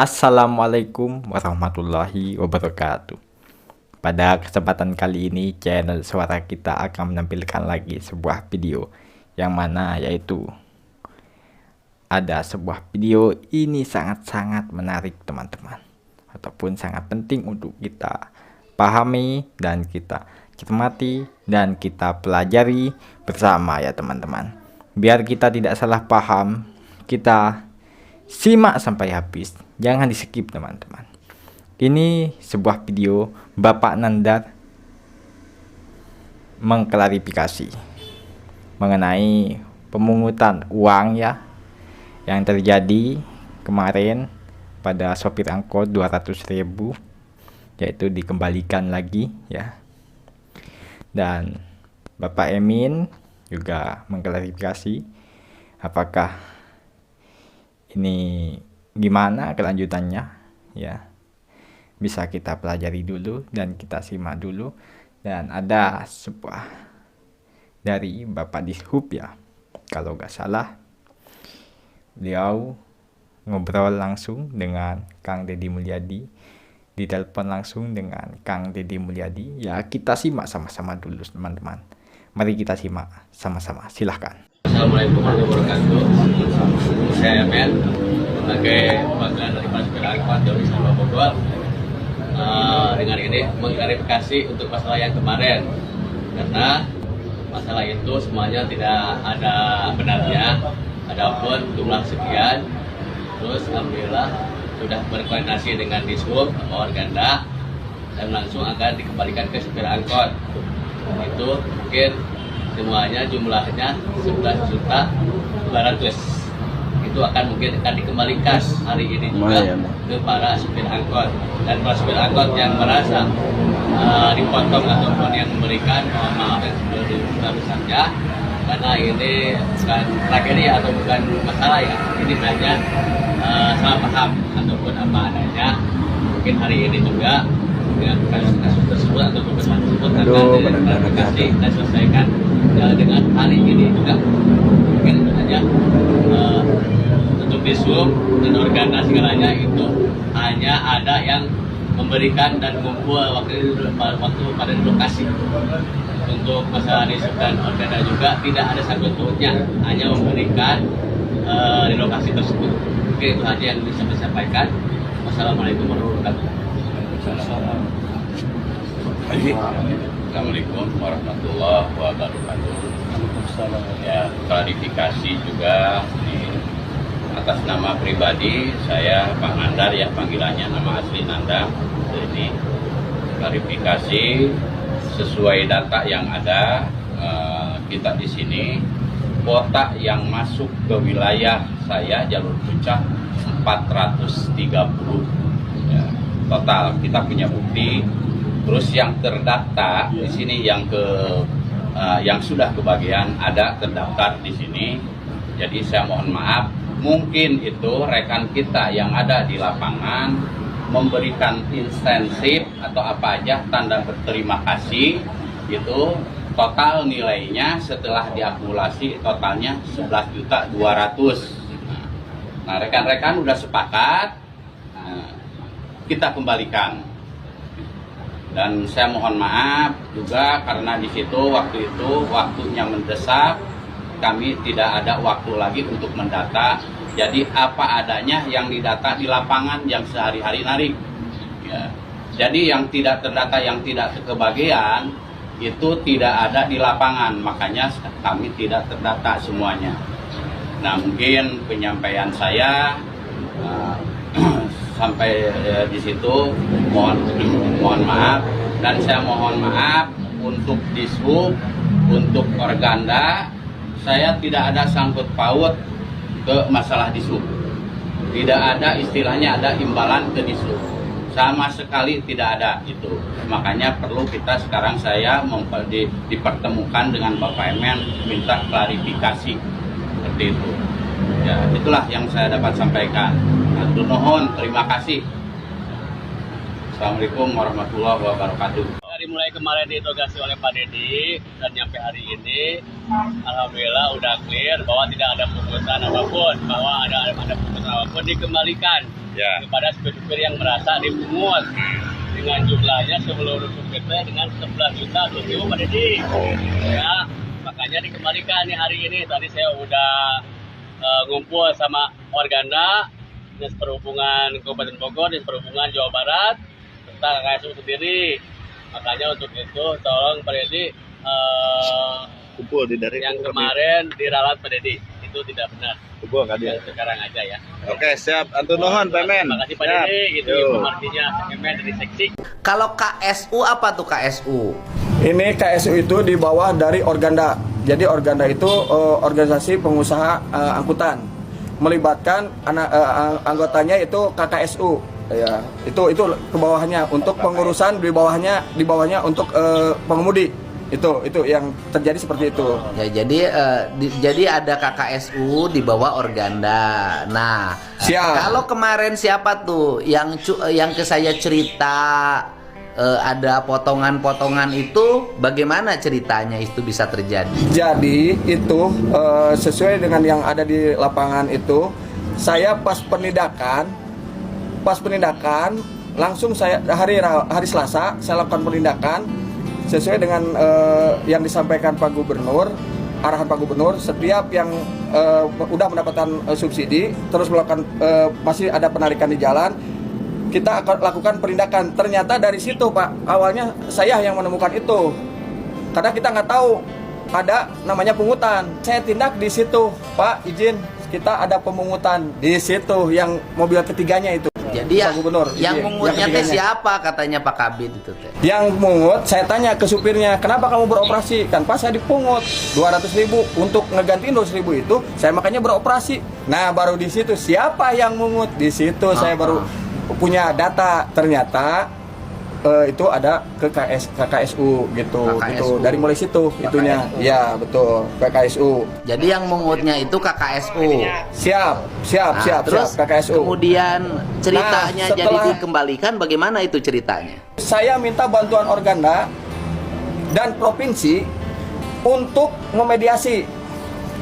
Assalamualaikum warahmatullahi wabarakatuh. Pada kesempatan kali ini, channel Suara Kita akan menampilkan lagi sebuah video yang mana yaitu ada sebuah video ini sangat-sangat menarik teman-teman, ataupun sangat penting untuk kita pahami dan kita cermati dan kita pelajari bersama ya teman-teman. Biar kita tidak salah paham, kita simak sampai habis, jangan di skip teman-teman. Ini sebuah video Bapak Nandar mengklarifikasi mengenai pemungutan uang ya yang terjadi kemarin pada sopir angkot 200.000, yaitu dikembalikan lagi ya. Dan Bapak Emin juga mengklarifikasi apakah ini gimana kelanjutannya ya, bisa kita pelajari dulu dan kita simak dulu. Dan ada sebuah dari Bapak Dishub ya, kalau nggak salah beliau ngobrol langsung dengan Kang Deddy Mulyadi, ditelepon langsung dengan Kang Deddy Mulyadi ya. Kita simak sama-sama dulu teman-teman, mari kita simak sama-sama, silahkan. Assalamualaikum warahmatullahi wabarakatuh. Saya Men sebagai perwakilan dari Supir Angkot dari Sabah Bogor. Dengan ini mengklarifikasi untuk masalah yang kemarin, karena masalah itu semuanya tidak ada benarnya. Adapun jumlah sekian, terus alhamdulillah sudah berkoordinasi dengan Dishub Organda dan langsung akan dikembalikan ke supir angkot. Itu mungkin semuanya jumlahnya 11.200.000. Itu akan dikembalikan hari ini juga ke para supir angkot. Dan para supir angkot yang merasa dipotong ataupun yang memberikan, mohon maaf yang sebesar-besarnya, karena ini bukan tragedi atau bukan masalah ya, ini hanya salah paham ataupun apa adanya. Mungkin hari ini juga dengan kasus tersebut atau keputusan tersebut akan diklarifikasi dan selesaikan dengan hari ini juga. Mungkin itu hanya untuk Dishub dan organa segalanya itu hanya ada yang memberikan dan mengumpul waktu pada lokasi. Untuk masalah Dishub dan organa juga tidak ada sangkut pautnya, hanya memberikan di lokasi tersebut. Oke, itu aja yang bisa saya sampaikan. Wassalamualaikum warahmatullahi wabarakatuh. Assalamualaikum warahmatullahi wabarakatuh. Ya, klarifikasi juga atas nama pribadi saya Pak Nandar ya, panggilannya nama asli Nandar. Jadi klarifikasi sesuai data yang ada, kita di sini kota yang masuk ke wilayah saya jalur puncak 430 ya, total kita punya bukti. Terus yang terdata di sini yang sudah kebagian ada terdaftar di sini. Jadi saya mohon maaf, mungkin itu rekan kita yang ada di lapangan memberikan insentif atau apa aja tanda berterima kasih, itu total nilainya setelah diakumulasi totalnya 11.200.000. Nah, rekan-rekan udah sepakat, kita kembalikan. Dan saya mohon maaf juga karena di situ waktu itu waktunya mendesak, kami tidak ada waktu lagi untuk mendata. Jadi apa adanya yang didata di lapangan yang sehari-hari narik. Ya. Jadi yang tidak terdata, yang tidak kebagian itu tidak ada di lapangan, makanya kami tidak terdata semuanya. Nah, mungkin penyampaian saya sampai di situ mohon maaf, dan saya mohon maaf untuk Dishub, untuk Organda. Saya tidak ada sangkut paut ke masalah Dishub, tidak ada istilahnya ada imbalan ke Dishub, sama sekali tidak ada itu. Makanya perlu kita sekarang saya dipertemukan dengan Bapak Emen, minta klarifikasi seperti itu. Ya, itulah yang saya dapat sampaikan. Atur nuhun, terima kasih. Assalamualaikum warahmatullahi wabarakatuh. Dari mulai kemarin diinterogasi oleh Pak Deddy dan sampai hari ini, alhamdulillah udah clear bahwa tidak ada pungutan apapun, bahwa ada pungutan apapun dikembalikan. Ya. kepada supir-supir yang merasa dipungut dengan jumlahnya seluruh supirnya dengan 11 juta tujuh Pak Dedi. Ya, makanya dikembalikan nih hari ini. Tadi saya udah ngumpul sama Organda, Dinas Perhubungan Kabupaten Bogor, Dinas Perhubungan Jawa Barat, serta KSU sendiri. Makanya untuk itu tolong Pak Dedi kumpul di dari yang kemarin diralat Pak Dedi itu tidak benar. kumpul kan dia. Yang sekarang aja ya. Oke, siap. Antur nuhun, Pemen. Terima kasih Pak Siap. Dedi. Gitu Yo. informasinya Pemen dari seksi. Kalau KSU apa tuh KSU? Ini KSU itu di bawah dari Organda. Jadi Organda itu organisasi pengusaha angkutan, melibatkan anggotanya itu KKSU. Ya, itu ke bawahnya untuk pengurusan di bawahnya untuk pengemudi. Itu yang terjadi seperti itu. Ya, jadi ada KKSU di bawah Organda. Nah, Siap. kalau kemarin siapa tuh yang ke saya cerita ada potongan-potongan itu, bagaimana ceritanya itu bisa terjadi? Jadi itu sesuai dengan yang ada di lapangan itu, saya pas penindakan langsung saya hari Selasa saya lakukan penindakan sesuai dengan yang disampaikan Pak Gubernur, arahan Pak Gubernur. Setiap yang udah mendapatkan subsidi terus melakukan masih ada penarikan di jalan, kita akan lakukan penindakan. Ternyata dari situ Pak, awalnya saya yang menemukan itu karena kita nggak tahu ada namanya pungutan. Saya tindak di situ Pak, izin, kita ada pemungutan di situ yang mobil ketiganya itu. Jadi Pak Gubernur, yang iya, mungutnya yang teh ketiganya. siapa katanya Pak Kabid itu teh? Yang mungut, saya tanya ke supirnya, kenapa kamu beroperasi? Kan Pak saya dipungut 200.000 untuk ngegantiin 200.000 itu, saya makanya beroperasi. Nah baru di situ siapa yang mungut, di situ saya baru punya data. Ternyata itu ada ke KKSU gitu, KKSU. gitu. Dari mulai situ itunya, ya betul KKSU. Jadi yang mungutnya itu KKSU. Siap, Nah, terus KKSU. kemudian ceritanya Nah, jadi setelah- dikembalikan, bagaimana itu ceritanya? Saya minta bantuan Organda dan provinsi untuk memediasi.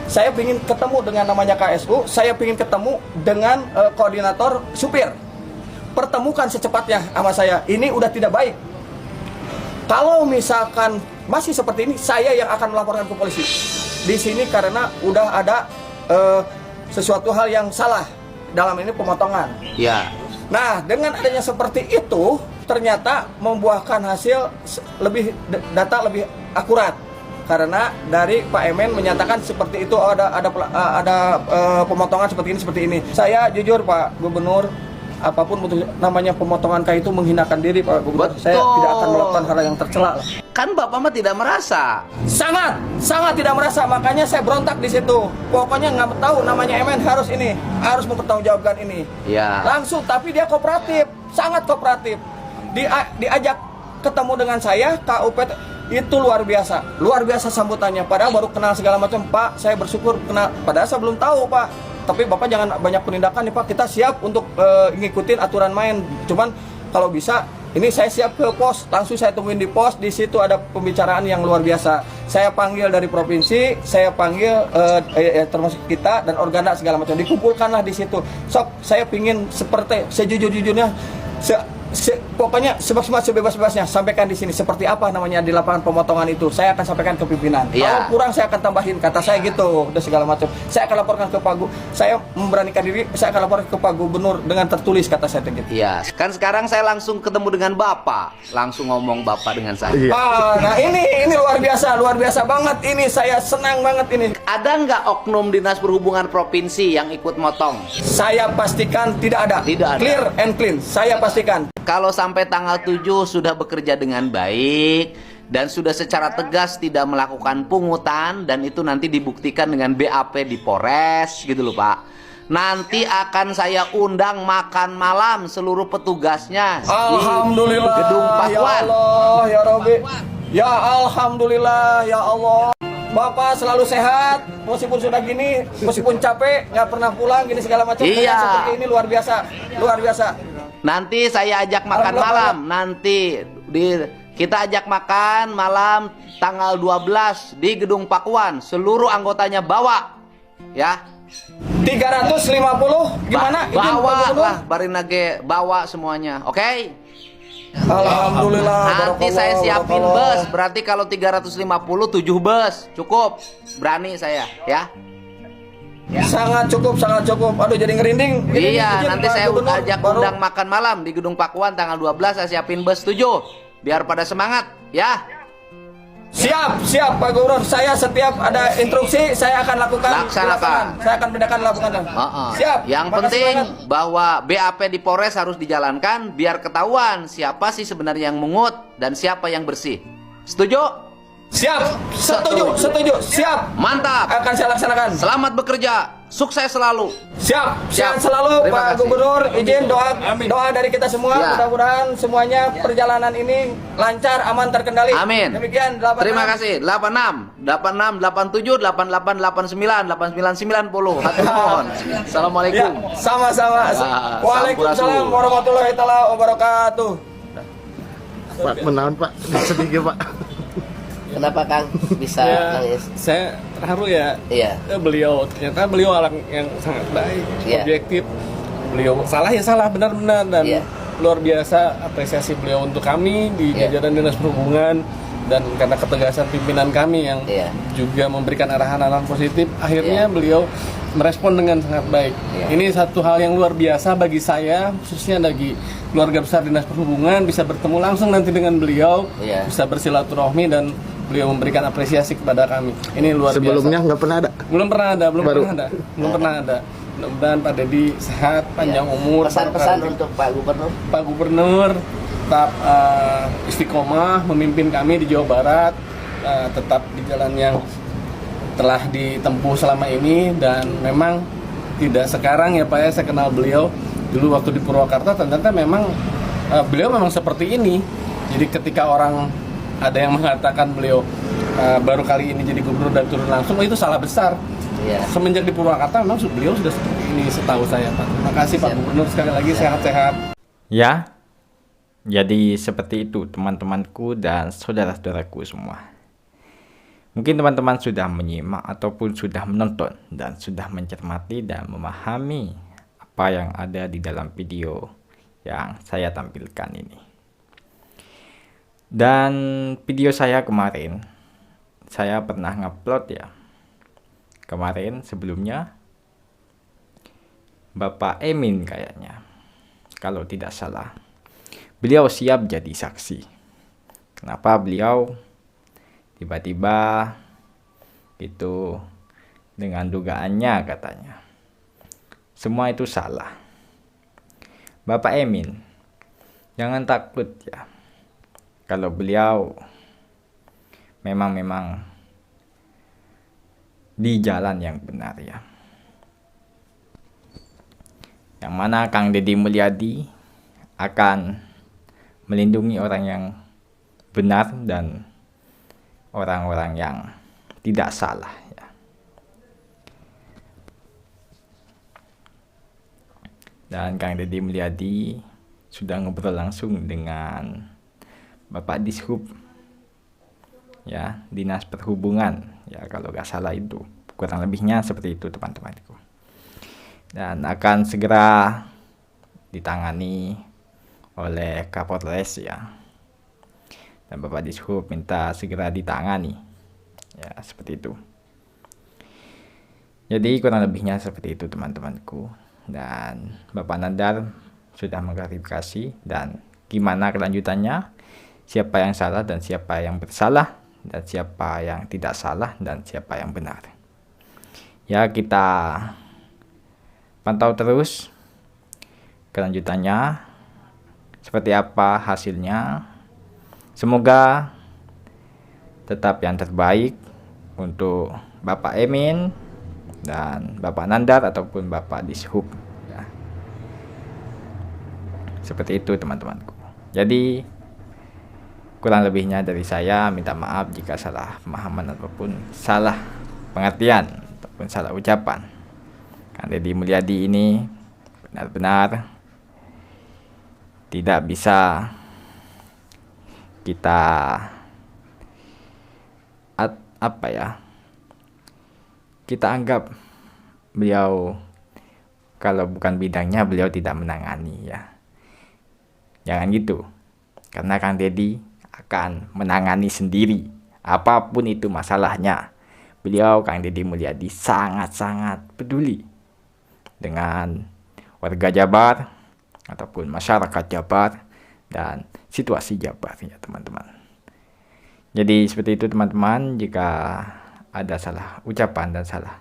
Saya ingin ketemu dengan namanya KSU, saya ingin ketemu dengan koordinator supir. Pertemukan secepatnya sama saya. Ini udah tidak baik. Kalau misalkan masih seperti ini, saya yang akan melaporkan ke polisi. Di sini karena udah ada sesuatu hal yang salah dalam ini pemotongan. Ya. Nah, dengan adanya seperti itu, ternyata membuahkan hasil data lebih akurat. Karena dari Pak Emen menyatakan seperti itu, ada pemotongan seperti ini. Saya jujur Pak Gubernur, apapun namanya pemotongan kayak itu menghinakan diri Pak Gubernur. Betul. Saya tidak akan melakukan hal yang tercela. Kan Bapak mah tidak merasa. Sangat tidak merasa, makanya saya berontak di situ. Pokoknya nggak tahu namanya Emen harus mempertanggungjawabkan ini. Ya. Langsung, tapi dia kooperatif, sangat kooperatif. Diajak ketemu dengan saya, KUP itu luar biasa sambutannya. Padahal baru kenal segala macam, Pak. Saya bersyukur kenal. Padahal saya belum tahu Pak. Tapi Bapak jangan banyak penindakan nih Pak. Kita siap untuk ngikutin aturan main. Cuman kalau bisa, ini saya siap ke pos. Langsung saya tungguin di pos. Di situ ada pembicaraan yang luar biasa. Saya panggil dari provinsi, saya panggil termasuk kita dan Organda segala macam. Dikumpulkanlah di situ. Sok, saya pingin seperti sejujur-jujurnya. Pokoknya sebebas-bebasnya sampaikan di sini seperti apa namanya di lapangan pemotongan itu. Saya akan sampaikan ke pimpinan. Iya. Kalau kurang saya akan tambahin, kata saya gitu, udah segala macam. Saya akan laporkan ke Pak saya memberanikan diri, saya akan laporkan ke Pak Gubernur dengan tertulis, kata saya gitu. Iya. Kan sekarang saya langsung ketemu dengan Bapak, langsung ngomong Bapak dengan saya. Nah ini luar biasa banget ini. Saya senang banget ini. Ada nggak oknum Dinas Perhubungan Provinsi yang ikut motong? Saya pastikan tidak ada. Tidak ada. Clear and clean. Saya pastikan. Kalau sampai tanggal 7 sudah bekerja dengan baik dan sudah secara tegas tidak melakukan pungutan, dan itu nanti dibuktikan dengan BAP di Polres gitu loh Pak. Nanti akan saya undang makan malam seluruh petugasnya Alhamdulillah. di Gedung Ya Pakuan. Allah, ya Rabbi. Ya Alhamdulillah, ya Allah. Bapak selalu sehat, meskipun sudah gini, meskipun capek, nggak pernah pulang, gini segala macam. Iya. Seperti ini luar biasa. Nanti saya ajak makan malam. Nanti kita ajak makan malam tanggal 12 di Gedung Pakuan. Seluruh anggotanya bawa, ya. 350 gimana? Izin, Pak Bawa Gubernur? lah Barinage, bawa semuanya. Oke? Alhamdulillah. Nanti saya barakallah, siapin barakallah. bus. Berarti kalau 350 7 bus. Cukup. Berani saya, ya. Sangat cukup, sangat cukup. Aduh jadi ngerinding. Ini Iya, izin, nanti Pak saya Gubernur, ajak baru- undang makan malam di Gedung Pakuan tanggal 12, saya siapin bus 7. Biar pada semangat, ya. Siap Pak Gubernur. Saya setiap ada instruksi saya akan lakukan. Laksanakan. Saya akan bedakan lakukan. Siap. Yang Makasih penting banget. bahwa BAP di Polres harus dijalankan biar ketahuan siapa sih sebenarnya yang mungut dan siapa yang bersih. Setuju? Siap. Setuju. Siap. Mantap. Akan saya laksanakan. Selamat bekerja. Sukses selalu. Siap. Siap. Sehat selalu Terima Pak kasih. Gubernur. Izin doa dari kita semua. Ya. Mudah-mudahan semuanya perjalanan ini lancar, aman, terkendali. Amin. Demikian 86. Terima kasih. 86, 87, 88, 89, 89, 90. Hatur nuhun. Assalamualaikum. Ya, sama-sama. Ah, Waalaikumsalam sampurasun. warahmatullahi taala wabarakatuh. Pak, menahan Pak, sedikit Pak. Kenapa Kang bisa Ya, nangis? saya terharu ya. Iya. Beliau ternyata beliau orang yang sangat baik, Iya. objektif. Beliau salah ya salah, benar-benar, dan Iya. luar biasa apresiasi beliau untuk kami di Iya. jajaran Dinas Perhubungan, dan karena ketegasan pimpinan kami yang Iya. juga memberikan arahan-arahan positif, akhirnya Iya. beliau merespon dengan sangat baik. Iya. Ini satu hal yang luar biasa bagi saya, khususnya bagi keluarga besar Dinas Perhubungan, bisa bertemu langsung nanti dengan beliau, Iya. bisa bersilaturahmi dan beliau memberikan apresiasi kepada kami. Ini luar Sebelumnya biasa. nggak pernah ada. Belum pernah ada. Baru. Belum pernah ada. Mudah-mudahan Pak Dedi sehat, panjang umur. Pesan-pesan barokah. untuk Pak Gubernur. Pak Gubernur tetap istiqomah memimpin kami di Jawa Barat, tetap di jalan yang telah ditempuh selama ini, dan memang tidak sekarang ya Pak ya, saya kenal beliau dulu waktu di Purwakarta, ternyata memang beliau memang seperti ini. Jadi ketika orang ada yang mengatakan beliau baru kali ini jadi gubernur dan turun langsung, oh, itu salah besar. Iya. Semenjak di Purwakarta memang beliau sudah seperti ini setahu saya Pak. Terima kasih Pak Gubernur, sekali lagi sehat-sehat. Ya, jadi seperti itu teman-temanku dan saudara-saudaraku semua. Mungkin teman-teman sudah menyimak ataupun sudah menonton dan sudah mencermati dan memahami apa yang ada di dalam video yang saya tampilkan ini. Dan video saya kemarin, saya pernah ngupload ya. Kemarin sebelumnya, Bapak Emin kayaknya, kalau tidak salah. Beliau siap jadi saksi. Kenapa beliau tiba-tiba itu dengan dugaannya katanya. Semua itu salah. Bapak Emin, jangan takut ya. Kalau beliau memang di jalan yang benar ya. Yang mana Kang Deddy Mulyadi akan melindungi orang yang benar dan orang-orang yang tidak salah ya. Dan Kang Deddy Mulyadi sudah ngobrol langsung dengan Bapak Dishub ya, Dinas Perhubungan ya, kalau nggak salah itu kurang lebihnya seperti itu teman-temanku, dan akan segera ditangani oleh Kapolres ya, dan Bapak Dishub minta segera ditangani ya, seperti itu. Jadi kurang lebihnya seperti itu teman-temanku, dan Bapak Nandar sudah mengklarifikasi dan gimana kelanjutannya, siapa yang salah dan siapa yang bersalah, dan siapa yang tidak salah dan siapa yang benar. Ya, kita pantau terus kelanjutannya seperti apa hasilnya. Semoga tetap yang terbaik untuk Bapak Emin dan Bapak Nandar ataupun Bapak Dishub ya. Seperti itu teman-temanku. Jadi kurang lebihnya dari saya, minta maaf jika salah pemahaman ataupun salah pengertian ataupun salah ucapan. Kang Deddy Mulyadi ini benar-benar tidak bisa kita kita anggap beliau kalau bukan bidangnya beliau tidak menangani ya. Jangan gitu. Karena Kang Deddy akan menangani sendiri apapun itu masalahnya. Beliau, Kang Deddy Mulyadi, sangat-sangat peduli dengan warga Jabar ataupun masyarakat Jabar dan situasi Jabar ya teman-teman. Jadi seperti itu teman-teman. Jika ada salah ucapan dan salah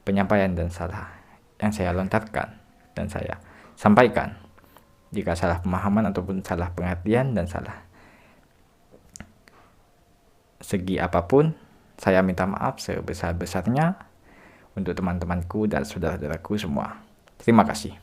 penyampaian dan salah yang saya lontarkan dan saya sampaikan, jika salah pemahaman ataupun salah pengertian dan salah segi apapun, saya minta maaf sebesar-besarnya untuk teman-temanku dan saudara-saudaraku semua. Terima kasih.